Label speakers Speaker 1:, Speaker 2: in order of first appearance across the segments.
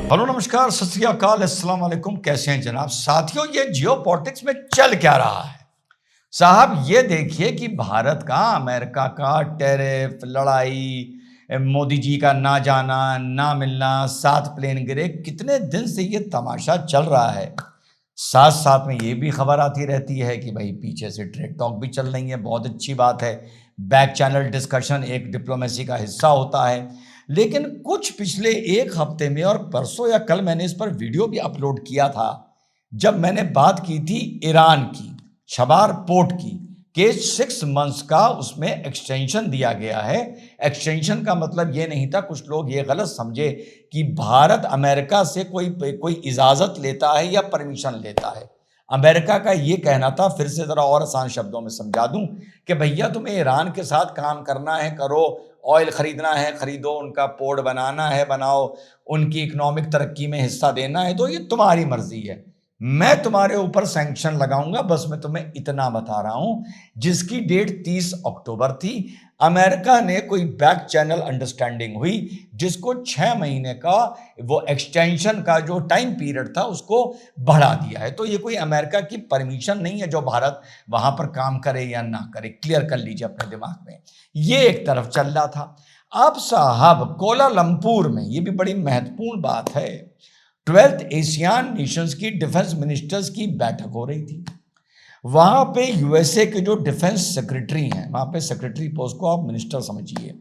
Speaker 1: Hello नमस्कार सत श्री अकाल अस्सलाम वालेकुम। कैसे हैं जनाब? साथियों, ये जियोपॉलिटिक्स में चल क्या रहा है साहब? ये देखिए कि भारत का, अमेरिका का टैरिफ, लड़ाई, मोदी जी का ना जाना ना मिलना, 7 प्लेन गिरे, कितने दिन से ये तमाशा चल रहा है। साथ साथ में ये भी खबर आती रहती है कि भाई पीछे से ट्रेड टॉक भी चल रही है, बहुत अच्छी बात है। बैक चैनल डिस्कशन एक डिप्लोमेसी का हिस्सा होता है। लेकिन कुछ पिछले एक हफ्ते में और परसों या कल मैंने इस पर वीडियो भी अपलोड किया था, जब मैंने बात की थी ईरान की, शबार पोर्ट की, कि 6 मंथ्स का उसमें एक्सटेंशन दिया गया है। एक्सटेंशन का मतलब ये नहीं था, कुछ लोग ये गलत समझे कि भारत अमेरिका से कोई इजाजत लेता है या परमिशन लेता है। अमेरिका का ये कहना था, फिर से जरा और आसान शब्दों में समझा दूं, कि भैया तुम्हें ईरान के साथ काम करना है करो, ऑयल खरीदना है खरीदो, उनका पोर्ट बनाना है बनाओ, उनकी इकोनॉमिक तरक्की में हिस्सा देना है तो ये तुम्हारी मर्जी है। मैं तुम्हारे ऊपर सैंक्शन लगाऊंगा, बस मैं तुम्हें इतना बता रहा हूं। जिसकी डेट 30 अक्टूबर थी, अमेरिका ने कोई बैक चैनल अंडरस्टैंडिंग हुई, जिसको 6 महीने का वो एक्सटेंशन का जो टाइम पीरियड था उसको बढ़ा दिया है। तो ये कोई अमेरिका की परमिशन नहीं है जो भारत वहां पर काम करे या ना करे। क्लियर कर लीजिए अपने दिमाग में। ये एक तरफ चल रहा था। अब साहब कोलालंपुर में, ये भी बड़ी महत्वपूर्ण बात है, 12th एशियान नेशंस की डिफेंस मिनिस्टर्स की बैठक हो रही थी। वहां पे यूएसए के जो डिफेंस सेक्रेटरी हैं, वहां पे सेक्रेटरी पोस्ट को आप मिनिस्टर समझिए,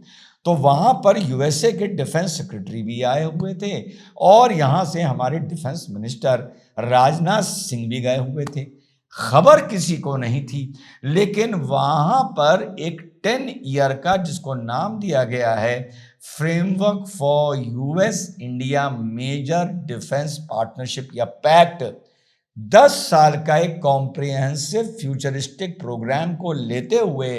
Speaker 1: तो वहां पर यूएसए के डिफेंस सेक्रेटरी भी आए हुए थे और यहां से हमारे डिफेंस मिनिस्टर राजनाथ सिंह भी गए हुए थे। खबर किसी को नहीं थी, लेकिन वहां पर एक 10 ईयर का, जिसको नाम दिया गया है framework for US India major defence partnership या पैक्ट, 10 साल का एक कॉम्प्रिहेंसिव फ्यूचरिस्टिक प्रोग्राम को लेते हुए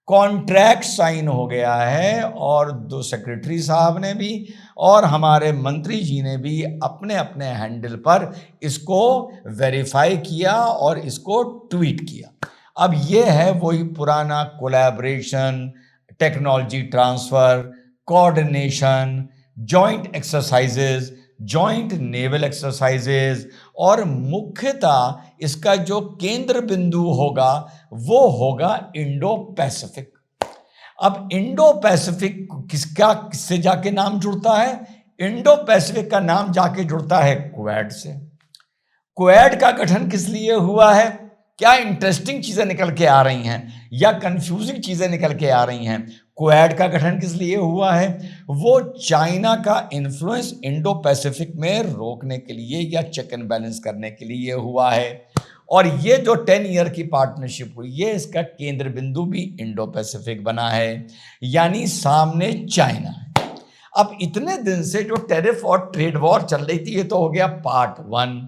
Speaker 1: कॉन्ट्रैक्ट साइन हो गया है। और दो सेक्रेटरी साहब ने भी और हमारे मंत्री जी ने भी अपने अपने हैंडल पर इसको वेरीफाई किया और इसको ट्वीट किया। अब ये है वही पुराना collaboration, technology transfer, coordination, joint exercises, joint naval exercises, और मुख्यतः इसका जो केंद्र बिंदु होगा वो होगा इंडो पैसिफिक। अब इंडो पैसिफिक किससे जाके नाम जुड़ता है? इंडो पैसिफिक का नाम जाके जुड़ता है क्वेड से। क्वेड का गठन किस लिए हुआ है? क्या इंटरेस्टिंग चीजें निकल के आ रही हैं या कंफ्यूजिंग चीजें निकल के आ रही हैं? क्वेड का गठन किस लिए हुआ है? वो चाइना का इन्फ्लुएंस इंडो पैसिफिक में रोकने के लिए या चेक एंड बैलेंस करने के लिए हुआ है। और ये जो 10 ईयर की पार्टनरशिप हुई है, इसका केंद्र बिंदु भी इंडो पैसिफिक बना है, यानी सामने चाइना है। अब इतने दिन से जो टैरिफ और ट्रेड वॉर चल रही थी, ये तो हो गया पार्ट 1।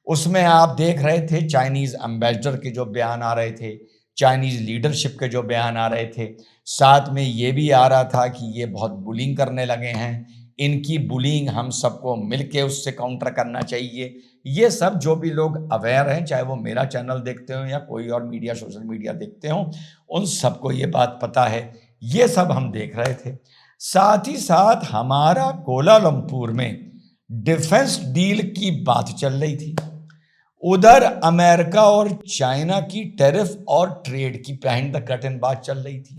Speaker 1: उसमें आप देख रहे थे चाइनीज एम्बेसडर के जो बयान आ रहे थे, चाइनीज लीडरशिप के जो बयान आ रहे थे, साथ में ये भी आ रहा था कि ये बहुत बुलिंग करने लगे हैं, इनकी बुलिंग हम सबको मिलके उससे काउंटर करना चाहिए। ये सब जो भी लोग अवेयर हैं, चाहे वो मेरा चैनल देखते हो या कोई और मीडिया, सोशल मीडिया देखते हो, उन सबको ये बात पता है। ये सब हम देख रहे थे। साथ ही साथ हमारा कोलालंपुर में डिफेंस डील की बात चल रही थी। उधर अमेरिका और चाइना की टैरिफ और ट्रेड की बिहाइंड द कर्टन बात चल रही थी।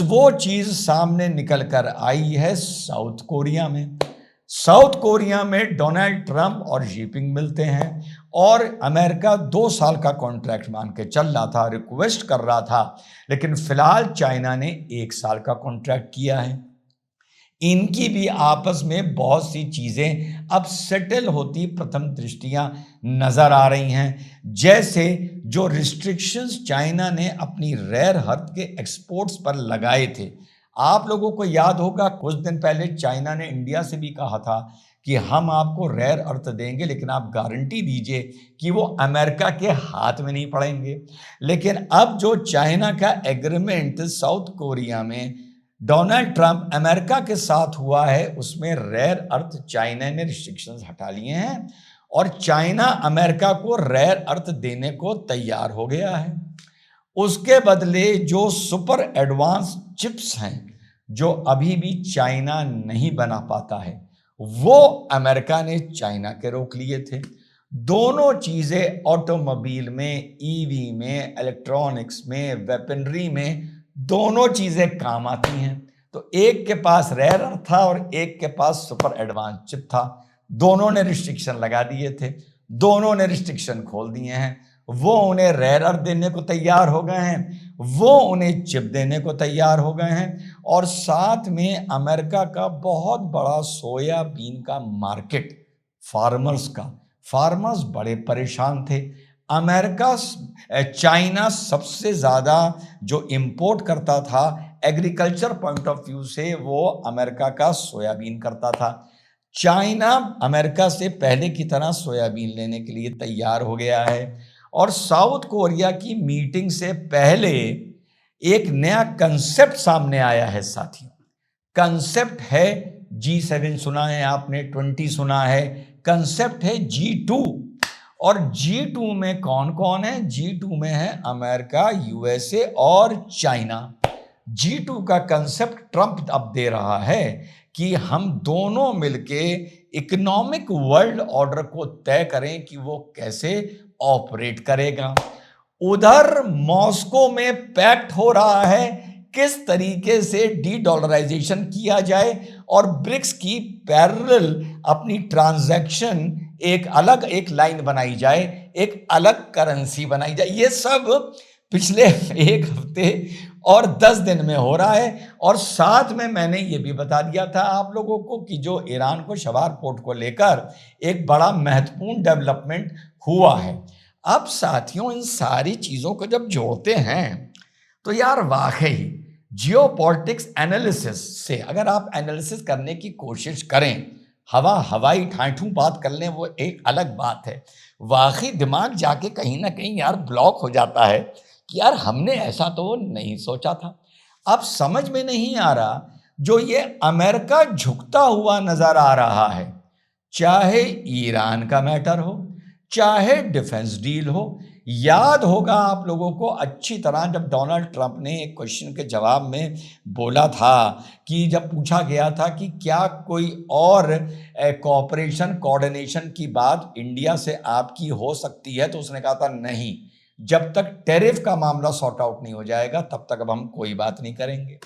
Speaker 1: वो चीज सामने निकल कर आई है साउथ कोरिया में। साउथ कोरिया में डोनाल्ड ट्रंप और जिनपिंग मिलते हैं और अमेरिका 2 साल का कॉन्ट्रैक्ट मान के चल रहा था, रिक्वेस्ट कर रहा था, लेकिन फिलहाल चाइना ने 1 साल का कॉन्ट्रैक्ट किया है। इनकी भी आपस में बहुत सी चीजें अब सेटल होती प्रथम दृष्टिया नजर आ रही हैं। जैसे जो रिस्ट्रिक्शंस चाइना ने अपनी रेयर अर्थ के एक्सपोर्ट्स पर लगाए थे, आप लोगों को याद होगा कुछ दिन पहले चाइना ने इंडिया से भी कहा था कि हम आपको रेयर अर्थ देंगे, लेकिन आप गारंटी दीजिए कि वो अमेरिका के हाथ में नहीं पड़ेंगे। लेकिन अब जो चाइना का एग्रीमेंट साउथ कोरिया में डोनाल्ड ट्रंप अमेरिका के साथ हुआ है, उसमें रेयर अर्थ चाइना ने रिस्ट्रिक्शंस हटा लिए हैं और चाइना अमेरिका को रेयर अर्थ देने को तैयार हो गया है। उसके बदले जो सुपर एडवांस चिप्स हैं, जो अभी भी चाइना नहीं बना पाता है, वो अमेरिका ने चाइना के रोक लिए थे। दोनों चीजें ऑटोमोबाइल में, ईवी में, इलेक्ट्रॉनिक्स में, वेपनरी में, दोनों चीजें काम आती हैं। तो एक के पास रेयर अर्थ था और एक के पास सुपर एडवांस चिप था। दोनों ने रिस्ट्रिक्शन लगा दिए थे, दोनों ने रिस्ट्रिक्शन खोल दिए हैं। वो उन्हें रेयर अर्थ देने को तैयार हो गए हैं, वो उन्हें चिप देने को तैयार हो गए हैं, और साथ में अमेरिका का बहुत बड़ा सोयाबीन का मार्केट, फार्मर्स बड़े परेशान थे। अमेरिका, चाइना सबसे ज़्यादा जो इंपोर्ट करता था एग्रीकल्चर पॉइंट ऑफ व्यू से, वो अमेरिका का सोयाबीन करता था। चाइना अमेरिका से पहले की तरह सोयाबीन लेने के लिए तैयार हो गया है। और साउथ कोरिया की मीटिंग से पहले एक नया कंसेप्ट सामने आया है साथियों। कंसेप्ट है G7 सुना है आपने, 20 सुना है। कंसेप्ट है G2। और G2 में कौन कौन है? G2 में है अमेरिका, यूएसए और चाइना। G2 का कंसेप्ट ट्रंप अब दे रहा है कि हम दोनों मिलके इकोनॉमिक वर्ल्ड ऑर्डर को तय करें कि वो कैसे ऑपरेट करेगा। उधर मॉस्को में पैक्ट हो रहा है किस तरीके से डी डॉलराइजेशन किया जाए और ब्रिक्स की पैरेलल अपनी ट्रांजैक्शन एक लाइन बनाई जाए, एक अलग करेंसी बनाई जाए। ये सब पिछले एक हफ्ते और 10 दिन में हो रहा है। और साथ में मैंने ये भी बता दिया था आप लोगों को कि जो ईरान को शबार पोर्ट को लेकर एक बड़ा महत्वपूर्ण डेवलपमेंट हुआ है। अब साथियों, इन सारी चीजों को जब जोड़ते हैं तो यार वाकई जियोपॉलिटिक्स एनालिसिस से अगर आप एनालिसिस करने की कोशिश करें, हवाई ठाठू बात कर लें, वो एक अलग बात है। वाकई दिमाग जाके कहीं ना कहीं यार ब्लॉक हो जाता है कि यार हमने ऐसा तो नहीं सोचा था। अब समझ में नहीं आ रहा, जो ये अमेरिका झुकता हुआ नजर आ रहा है, चाहे ईरान का मैटर हो, चाहे डिफेंस डील हो। याद होगा आप लोगों को अच्छी तरह जब डोनाल्ड ट्रंप ने एक क्वेश्चन के जवाब में बोला था कि जब पूछा गया था कि क्या कोई और कोऑपरेशन कोऑर्डिनेशन की बात इंडिया से आपकी हो सकती है, तो उसने कहा था नहीं, जब तक टैरिफ का मामला सॉर्ट आउट नहीं हो जाएगा तब तक अब हम कोई बात नहीं करेंगे।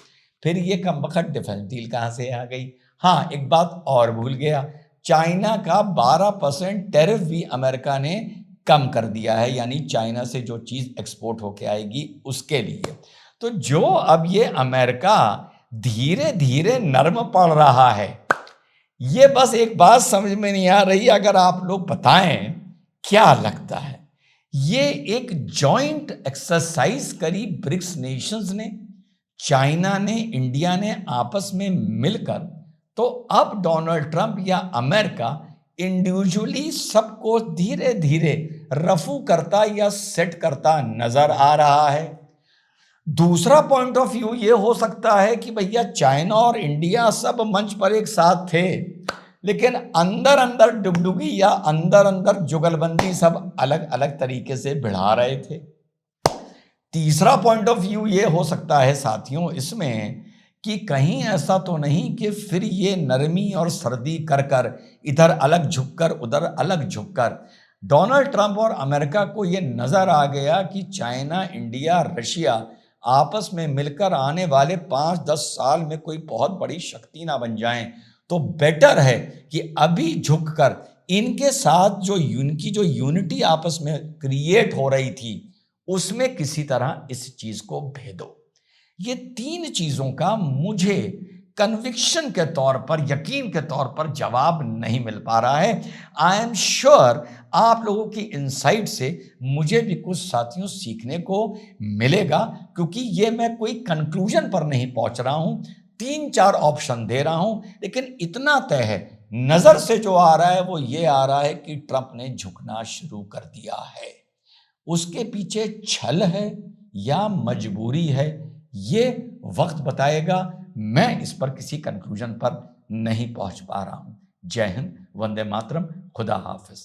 Speaker 1: फिर ये कमबख्त डिफेंस डील कहाँ से आ गई? हाँ, एक बात और भूल गया, चाइना का 12% टैरिफ भी अमेरिका ने कम कर दिया है, यानी चाइना से जो चीज एक्सपोर्ट होके आएगी उसके लिए। तो जो अब ये अमेरिका धीरे धीरे नर्म पड़ रहा है, ये बस एक बात समझ में नहीं आ रही, अगर आप लोग बताएं क्या लगता है? ये एक जॉइंट एक्सरसाइज करी ब्रिक्स नेशंस ने, चाइना ने, इंडिया ने आपस में मिलकर। तो अब डोनाल्ड ट्रंप या अमेरिका इंडिविजुअली सबको धीरे धीरे रफू करता या सेट करता नजर आ रहा है। दूसरा पॉइंट ऑफ व्यू ये हो सकता है कि भैया चाइना और इंडिया सब मंच पर एक साथ थे, लेकिन अंदर अंदर डुगडुगी या अंदर अंदर जुगलबंदी सब अलग अलग तरीके से भिड़ा रहे थे। तीसरा पॉइंट ऑफ व्यू ये हो सकता है साथियों इसमें कि कहीं ऐसा तो नहीं कि फिर ये नरमी और सर्दी कर कर, इधर अलग झुककर उधर अलग झुककर, डोनाल्ड ट्रंप और अमेरिका को ये नजर आ गया कि चाइना, इंडिया, रशिया आपस में मिलकर आने वाले 5-10 साल में कोई बहुत बड़ी शक्ति ना बन जाएं, तो बेटर है कि अभी झुककर इनके साथ जो यूनिटी आपस में क्रिएट हो रही थी उसमें किसी तरह इस चीज को भेदो। ये 3 चीजों का मुझे कन्विक्शन के तौर पर, यकीन के तौर पर जवाब नहीं मिल पा रहा है। आई एम श्योर आप लोगों की इनसाइट से मुझे भी कुछ साथियों सीखने को मिलेगा, क्योंकि ये मैं कोई कंक्लूजन पर नहीं पहुंच रहा हूं, 3-4 ऑप्शन दे रहा हूं, लेकिन इतना तय है, नजर से जो आ रहा है वो ये आ रहा है कि ट्रंप ने झुकना शुरू कर दिया है। उसके पीछे छल है या मजबूरी है, ये वक्त बताएगा। मैं इस पर किसी कंक्लूजन पर नहीं पहुंच पा रहा हूं। जय हिंद, वंदे मातरम, खुदा हाफिज।